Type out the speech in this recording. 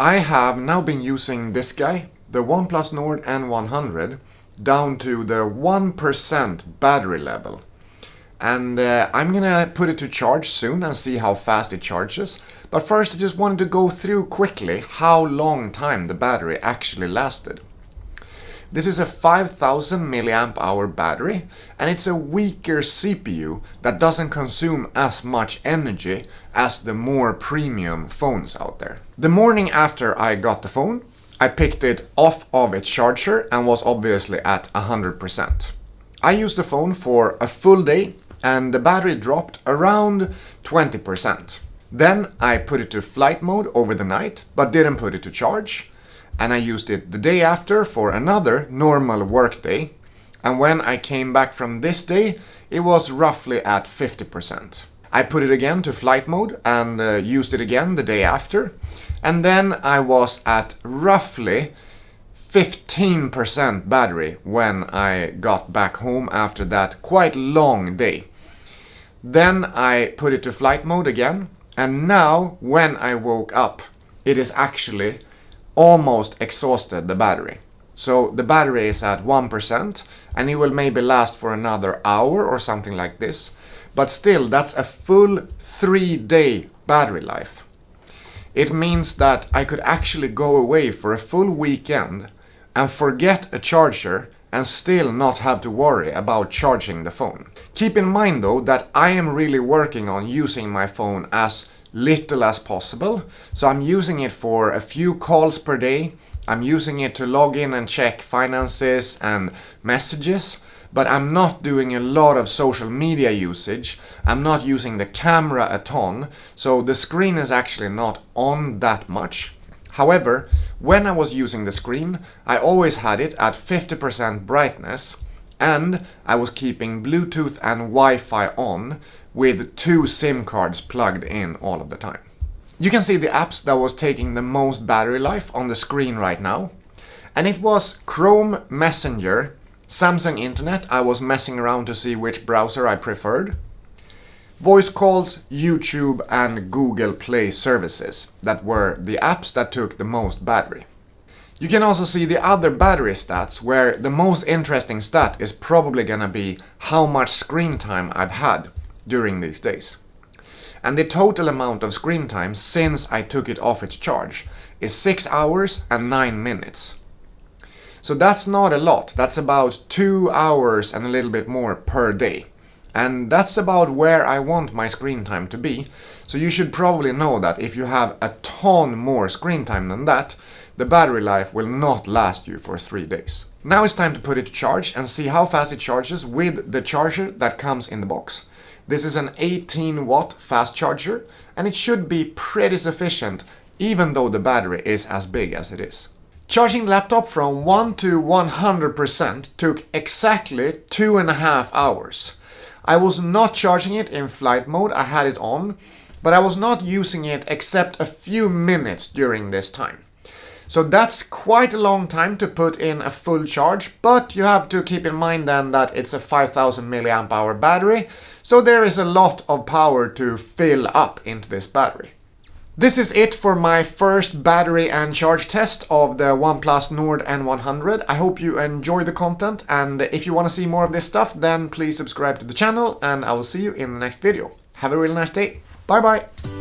I have now been using this guy, the OnePlus Nord N100, down to the 1% battery level. And I'm gonna put it to charge soon and see how fast it charges. But first I just wanted to go through quickly how long time the battery actually lasted. This is a 5000 milliamp hour battery, and it's a weaker CPU that doesn't consume as much energy as the more premium phones out there. The morning after I got the phone, I picked it off of its charger and was obviously at 100%. I used the phone for a full day and the battery dropped around 20%. Then I put it to flight mode over the night, but didn't put it to charge. And I used it the day after for another normal work day. And when I came back from this day, it was roughly at 50%. I put it again to flight mode and used it again the day after. And then I was at roughly 15% battery when I got back home after that quite long day. Then I put it to flight mode again, and now when I woke up, it is actually almost exhausted the battery. So the battery is at 1% and it will maybe last for another hour or something like this. But still, that's a full 3-day battery life. It means that I could actually go away for a full weekend and forget a charger and still not have to worry about charging the phone. Keep in mind though that I am really working on using my phone as little as possible. So I'm using it for a few calls per day. I'm using it to log in and check finances and messages. But I'm not doing a lot of social media usage. I'm not using the camera a ton. So the screen is actually not on that much. However, when I was using the screen, I always had it at 50% brightness, and I was keeping Bluetooth and Wi-Fi on with 2 SIM cards plugged in all of the time. You can see the apps that was taking the most battery life on the screen right now. And it was Chrome, Messenger, Samsung Internet. I was messing around to see which browser I preferred. Voice calls, YouTube and Google Play services. That were the apps that took the most battery. You can also see the other battery stats, where the most interesting stat is probably gonna be how much screen time I've had during these days. And the total amount of screen time since I took it off its charge is 6 hours and 9 minutes. So that's not a lot. That's about 2 hours and a little bit more per day. And that's about where I want my screen time to be. So you should probably know that if you have a ton more screen time than that, the battery life will not last you for 3 days. Now it's time to put it to charge and see how fast it charges with the charger that comes in the box. This is an 18 watt fast charger and it should be pretty sufficient even though the battery is as big as it is. Charging the laptop from 1 to 100% took exactly 2.5 hours. I was not charging it in flight mode, I had it on, but I was not using it except a few minutes during this time. So that's quite a long time to put in a full charge, but you have to keep in mind then that it's a 5000 milliamp hour battery, so there is a lot of power to fill up into this battery. This is it for my first battery and charge test of the OnePlus Nord N100. I hope you enjoy the content, and if you want to see more of this stuff, then please subscribe to the channel, and I will see you in the next video. Have a really nice day. Bye bye!